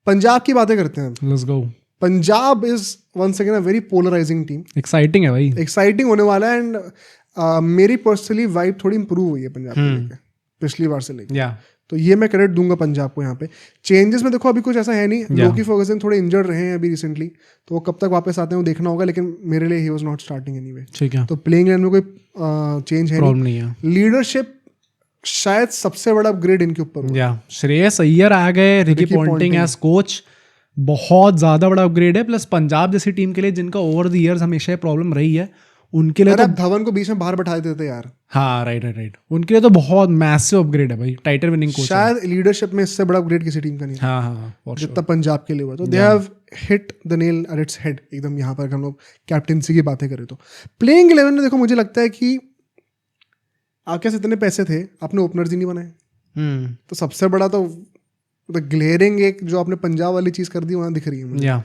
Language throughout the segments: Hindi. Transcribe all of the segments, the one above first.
पंजाब की बातें करते हैं. Let's go. Punjab is once again a very polarizing team. Exciting है भाई. एक्साइटिंग होने वाला है. एंड मेरी पर्सनली वाइब थोड़ी इंप्रूव हुई है पंजाब को लेकर पिछली बार से लेकर. तो ये मैं क्रेडिट दूंगा पंजाब को यहाँ पे. चेंजेस में देखो अभी कुछ ऐसा है नहीं. लोकी फर्गसन थोड़े इंजर्ड रहे हैं अभी रिसेंटली, तो वो कब तक वापस आते हैं वो देखना होगा. लेकिन मेरे लिए he was not starting anyway. ठीक है. तो प्लेइंग इलेवन में कोई चेंज है नहीं है. लीडरशिप शायद सबसे बड़ा अपग्रेड इनके ऊपर. या श्रेयस अय्यर आ गए, रिकी पॉन्टिंग एज कोच, बहुत ज़्यादा बड़ा अपग्रेड है. प्लस पंजाब जैसी टीम के लिए जिनका ओवर द ईयर्स हमेशा प्रॉब्लम रही है, उनके लिए तो धवन को बीच में बाहर बैठा देते थे यार. हाँ राइट. उनके लिए तो बहुत मैसिव अपग्रेड है भाई. टाइटल विनिंग कोच शायद लीडरशिप में इससे बड़ा अपग्रेड किसी टीम का नहीं. हाँ जितना पंजाब के लिए हुआ. तो they have hit the nail at its head एकदम. यहाँ पर हम लोग कैप्टेंसी की बातें करें तो प्लेइंग 11 में देखो मुझे लगता है कि आपके पास इतने पैसे थे, आपने ओपनर्स ही नहीं बनाए. तो सबसे बड़ा तो ग्लेयरिंग एक जो आपने पंजाब वाली चीज कर दी वहां दिख रही है मुझे.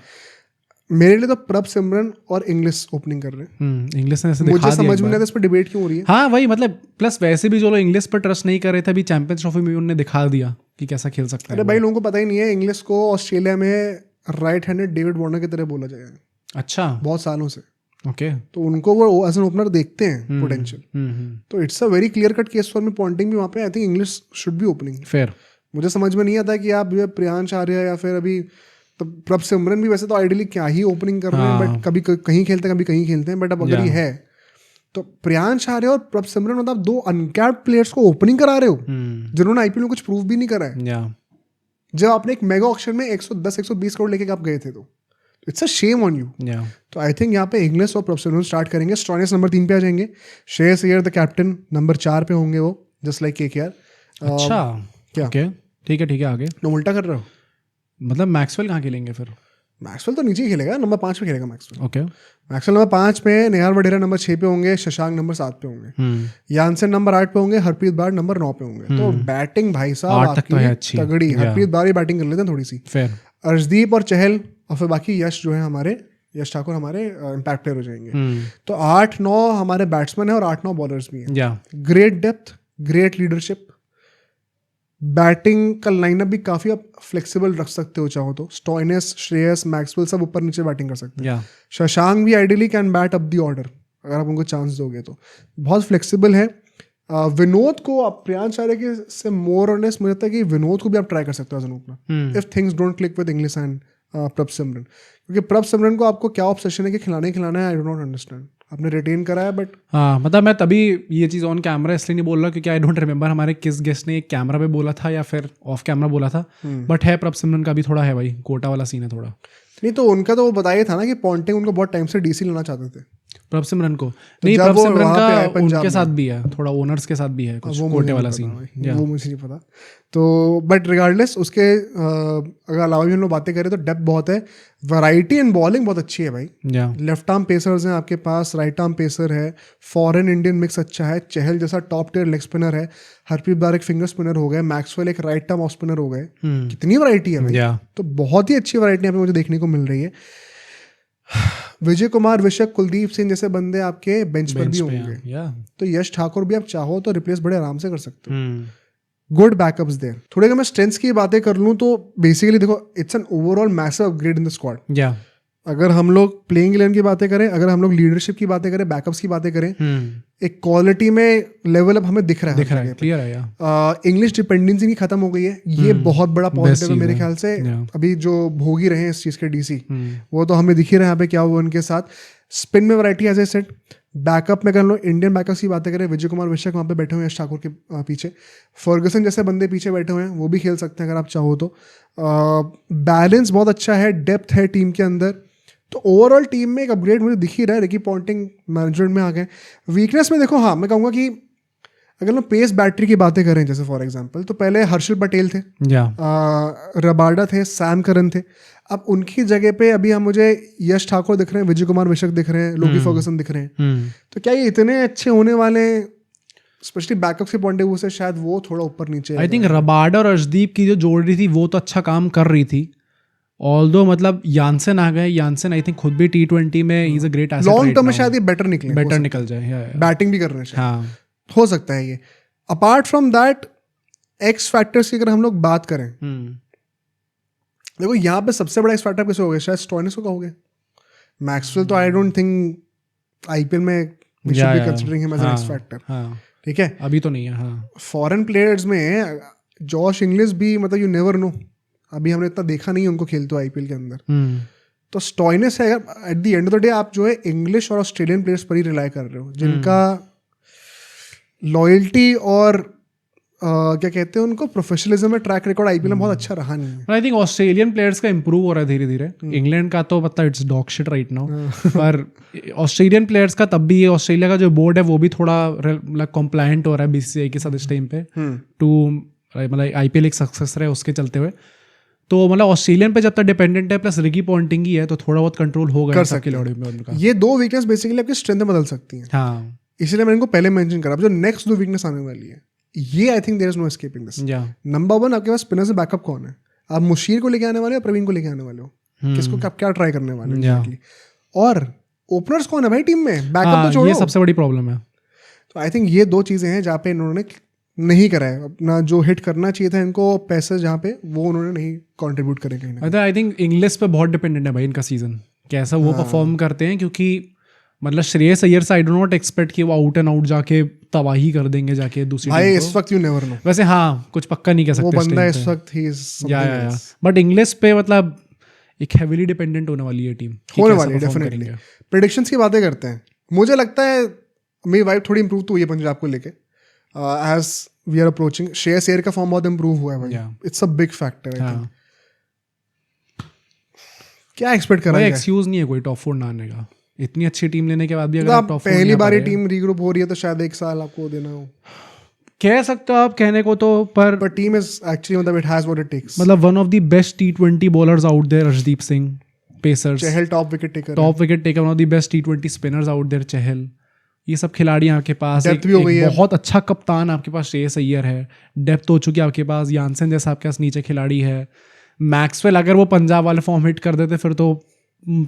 मेरे लिए तो प्रभ सिमरन और इंग्लिश ओपनिंग कर रहे हैं. इंग्लिश ने मुझे समझ में नहीं आता इस पर डिबेट क्यों हो रही है. हाँ वही मतलब. प्लस वैसे भी जो लोग इंग्लिश पर ट्रस्ट नहीं कर रहे थे अभी चैंपियंस ट्रॉफी में उन्होंने दिखा दिया कि कैसा खेल सकता है. अरे भाई लोगों को पता ही नहीं है इंग्लिश को ऑस्ट्रेलिया में राइट हैंडेड डेविड वार्नर की तरह बोला जाएगा. अच्छा. बहुत सालों से. ओके. तो उनको वो एज एन ओपनर देखते हैं पोटेंशियल. तो it's a very clear cut case for me pointing भी वहाँ पे. I think Inglis should be opening. Fair. मुझे समझ में नहीं आता कि आप प्रियांश आर्य या फिर अभी तो प्रभ सिमरन भी वैसे तो आइडियली क्या ही ओपनिंग कर रहे हैं, बट कभी कहीं खेलते हैं कभी कहीं खेलते हैं. बट अब अगर ये है तो प्रियांश आर्य और प्रभ सिमरन मतलब दो अनकैप्ड प्लेयर्स को ओपनिंग करा रहे हो जिन्होंने आईपीएल में कुछ प्रूव भी नहीं करा है. जब आपने एक मेगा ऑक्शन में 110-120 करोड़ लेके आप गए थे तो it's a shame on you. तो आई थिंक यहाँ पे इंग्लिश और प्रभ सिमरन स्टार्ट करेंगे. स्टॉइनिस नंबर 3 पे आ जाएंगे. Shreyas Iyer the captain number 4 पे होंगे वो, जस्ट लाइक केकेआर. अच्छा क्या ठीक है आगे. तुम उल्टा कर रहे हो. मतलब मैक्सवेल कहाँ खेलेंगे फिर? मैक्सवेल तो नीचे ही खेलेगा, नंबर 5 पे खेलेगा मैक्सवेल. ओके. मैक्सवेल नंबर 5 पे, नेहाल वडेरा नंबर 6 पे होंगे, शशांक नंबर 7 पे होंगे, यानसेन नंबर 8 पे होंगे, हरप्रीत बार नंबर 9 पे होंगे. तो बैटिंग भाई साहब आपकी तगड़ी. हरप्रीत बार ही बैटिंग कर लेते हैं थोड़ी सी. अर्शदीप और चहल और फिर बाकी यश जो है हमारे यश ठाकुर हमारे इम्पैक्ट प्लेयर हो जाएंगे. तो 8-9 हमारे बैट्समैन है और 8-9 बॉलर्स भी हैं. Great depth, great leadership. Batting का लाइनअप भी काफी आप फ्लेक्सिबल रख सकते हो चाहो तो. स्टॉइनिस, श्रेयस, मैक्सवेल सब ऊपर नीचे बैटिंग कर सकते हैं. शशांक भी ideally can bat up the order अगर आप उनको चांस दोगे तो. बहुत फ्लेक्सिबल है. विनोद को आप प्रियांश आर्य के से मोर ऑनेस्ट मुझे लगता है कि विनोद को भी आप ट्राई कर सकते हो as an opener if things don't click with Inglis and Prabh Simran. क्योंकि प्रभ सिमरन को आपको क्या ऑब्सेशन है कि खिलाना है, आई डो नॉट अंडरस्टैंड. आपने रिटेन करा है बट हाँ मतलब मैं तभी ये चीज़ ऑन कैमरा इसलिए नहीं बोल रहा क्योंकि आई डोंट रिमेंबर हमारे किस गेस्ट ने एक कैमरा पे बोला था या फिर ऑफ कैमरा बोला था. बट है प्रभ सिमरन का भी थोड़ा है भाई, कोटा वाला सीन है थोड़ा. नहीं तो उनका तो वो बताया था ना कि पॉन्टिंग उनको बहुत टाइम से डीसी लेना चाहते थे. प्रभ सिमरन को नहीं, प्रभ सिमरन का उनके साथ भी है, थोड़ा ओनर्स के साथ भी है कुछ कोटे वाला सीन. वो मुझे नहीं पता. तो बट रिगार्डलेस उसके अगर अलावा भी हम लोग बातें करें तो डेप्थ बहुत है. वैरायटी इन बॉलिंग बहुत अच्छी है भाई. लेफ्ट आर्म पेसर्स हैं आपके पास, राइट आर्म पेसर है, फॉरेन इंडियन मिक्स अच्छा है. चहल जैसा टॉप टियर लेग स्पिनर है, हरप्रीत बार एक फिंगर स्पिनर हो गए, मैक्सवेल एक राइट आर्म ऑफ स्पिनर हो गए. कितनी वैरायटी है भाई. तो बहुत ही अच्छी वैरायटी यहाँ पे मुझे देखने को मिल रही है. विजय कुमार, विशक, कुलदीप सिंह जैसे बंदे आपके बेंच पर भी होंगे. तो यश ठाकुर भी आप चाहो तो रिप्लेस बड़े आराम से कर सकते हो. Good backups there. थोड़े अगर मैं स्ट्रेंथ्स की बातें कर लूँ तो बेसिकली देखो it's an overall massive upgrade in the squad. अगर हम लोग प्लेइंग 11 की बातें करें, अगर हम लोग लीडरशिप की बातें करें, बैकअप्स की बातें करें, एक क्वालिटी में लेवल अप हमें दिख रहा है. क्लियर है. इंग्लिश डिपेंडेंसी नहीं खत्म हो गई है. ये बहुत बड़ा पॉजिटिव है मेरे ख्याल से. अभी जो भोगी रहे हैं इस चीज के डीसी वो तो हमें दिख ही रहा है यहाँ पे क्या हुआ उनके साथ. स्पिन में variety as a set. Backup में अगर हम लोग इंडियन बैकअप्स की बातें करें, विजय कुमार विशक वहाँ पे बैठे हुए हैं यश ठाकुर के पीछे. फर्गसन जैसे बंदे पीछे बैठे हुए हैं, वो भी खेल सकते हैं अगर आप चाहो तो. बैलेंस बहुत अच्छा है, डेप्थ है टीम के अंदर. तो ओवरऑल टीम में एक अपग्रेड मुझे दिख ही रहा है. रिकी पॉन्टिंग मैनेजमेंट में आ गए. वीकनेस में देखो, हाँ मैं कहूँगा कि अगर हम पेस बैटरी की बातें करें जैसे फॉर एग्जांपल, तो पहले हर्षल पटेल थे, रबाडा थे, सैम करन थे. अब उनकी जगह पे अभी हम मुझे यश ठाकुर दिख रहे हैं, विजय कुमार विशक दिख रहे हैं, लोकी फर्गसन दिख रहे हैं. तो क्या ये इतने अच्छे होने वाले, स्पेशली बैकअप के पॉइंट ऑफ व्यू से शायद वो थोड़ा ऊपर नीचे. आई थिंक रबाडा और अर्शदीप की जो जोड़ रही थी वो तो अच्छा काम कर रही थी. ऑल्दो मतलब यानसेन आ गए. यानसेन आई थिंक खुद भी T20 में he is a great asset. Long term में शायद ये बेटर निकल जाए. बैटिंग भी कर रहे हैं. हाँ हो सकता है ये. Apart from that x factors की अगर हम लोग बात करें, देखो यहाँ पे सबसे बड़ा एक्स फैक्टर किसे हो गया, शायद स्टॉइनिस को कहोगे। मैक्सवेल तो आई डोंट थिंक आईपीएल में we should be considering him as an X factor, ठीक है, अभी तो नहीं है। हाँ, फॉरेन प्लेयर्स में जॉश इंग्लिश भी मतलब यू नेवर नो, अभी हमने इतना देखा नहीं उनको खेलते आईपीएल के अंदर। तो स्टॉइनिस है at the end of the day, आप जो है इंग्लिश और ऑस्ट्रेलियन प्लेयर्स पर ही रिलाई कर रहे हो, जिनका लॉयल्टी और क्या कहते हैं उनको प्रोफेशनलिज्म में ट्रैक रिकॉर्ड आईपीएल में बहुत अच्छा रहा नहीं है। आई थिंक ऑस्ट्रेलियन प्लेयर्स का इंप्रूव हो रहा है धीरे धीरे। इंग्लैंड का तो मतलब it's dog shit right now, पर ऑस्ट्रेलियन प्लेयर्स का तब भी, ऑस्ट्रेलिया का जो बोर्ड है वो भी थोड़ा मतलब कॉम्प्लायंट हो रहा है बीसीसीआई के साथ इस टाइम पे टू मतलब आईपीएल एक सक्सेस रहे उसके चलते हुए। तो मतलब ऑस्ट्रेलियन पे जब तक डिपेंडेंट है, प्लस रिकी पॉन्टिंग ही है, तो थोड़ा बहुत कंट्रोल होगा कर सकते हैं। ये दो वीकनेस बेसिकली आपकी स्ट्रेंथ में बदल सकती हैं। हाँ, इसलिए मैंने इनको पहले मेंशन करा। जो नेक्स्ट दो वीकनेस आने वाली है, ये I think there is no escaping this. Number 1, आपके पास स्पिनर से बैकअप कौन है? आप मुशीर को लेके आने वाले हो, प्रवीण को लेके आने वाले हो, किसको आप क्या ट्राई करने वाले हो? और ओपनर्स कौन है भाई टीम में? बैकअप तो छोड़ो, ये सबसे बड़ी प्रॉब्लम है। तो आई थिंक ये दो चीजें हैं जहाँ पे इन्होंने नहीं करा है अपना जो हिट करना चाहिए था इनको पैसे, जहाँ पे वो उन्होंने नहीं कंट्रीब्यूट करे कहीं। आई थिंक इंग्लिश पे बहुत डिपेंडेंट है भाई इनका सीजन, कैसा वो परफॉर्म करते हैं, क्योंकि मतलब श्रेयस अय्यर से आई डू नॉट एक्सपेक्ट कि वो आउट एंड आउट जाके तबाही कर देंगे जाके दूसरी भाई इस वक्त यू नेवर नो। वैसे हाँ, कुछ पक्का नहीं कह सकते वो बंदा इस वक्त ही या बट इंग्लिश पे मतलब एक हेवीली डिपेंडेंट होने वाली है टीम, होने वाली है डेफिनेटली। प्रेडिक्शंस की बातें करते हैं, मुझे लगता है मेरी वाइब थोड़ी इंप्रूव तो हुई है पंजाब को लेके as we are approaching. Shreyas Iyer का फॉर्म बहुत इंप्रूव हुआ है भाई, it's a big factor. I think क्या एक्सपेक्ट कर रहा है? एक्सक्यूज नहीं है कोई टॉप 4 ना आने का, इतनी अच्छी टीम लेने के बाद भी अगर आप टॉप 4 पहली बार टीम रीग्रुप हो रही है तो शायद 1 साल आपको देना हो, कह सकते हो आप कहने को तो, पर टीम इज एक्चुअली मतलब it has what it takes. मतलब one of the best T20 bowlers out there, Arshdeep Singh, pacers, Chahal top wicket taker, one of the best T20 spinners out there, Chahal, ये सब खिलाड़ी आपके पास, एक बहुत अच्छा कप्तान आपके पास श्रेयस अय्यर है, डेप्थ हो चुकी है आपके पास, यानसन जैसा आपके पास नीचे खिलाड़ी है, मैक्सवेल अगर वो पंजाब वाले फॉर्म हिट कर देते फिर तो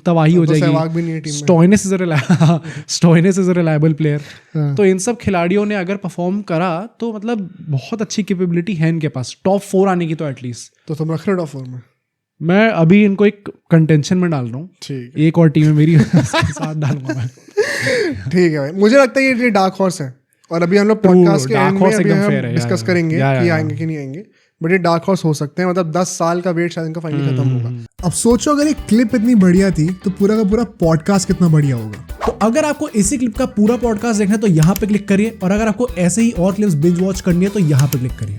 तबाही हो जाएगी। Stoinis is a reliable player. तो इन सब खिलाड़ियों ने अगर परफॉर्म करा तो मतलब बहुत अच्छी कैपेबिलिटी है इनके पास टॉप 4 आने की। तो एटलीस्ट तो तुम रख रहे हो टॉप 4 में? मैं अभी इनको एक कंटेंशन में डाल रहा हूँ, एक और टीम है मेरी साथ डालूंगा मैं। ठीक है भाई, मुझे लगता है ये डार्क हॉर्स है, और अभी हम लोग पॉडकास्ट के एंड में डिस्कस करेंगे कि आएंगे कि नहीं आएंगे, बट ये डार्क हॉर्स हो सकते हैं। मतलब 10 साल का वेट शायद इनका फाइनली खत्म होगा। अब सोचो अगर ये क्लिप इतनी बढ़िया थी तो पूरा का पूरा पॉडकास्ट कितना बढ़िया होगा। तो अगर आपको इसी क्लिप का पूरा पॉडकास्ट देखना है तो यहाँ पे क्लिक करिए, और अगर आपको ऐसे ही और क्लिप्स बिंज वॉच करनी है तो यहाँ पे क्लिक करिए।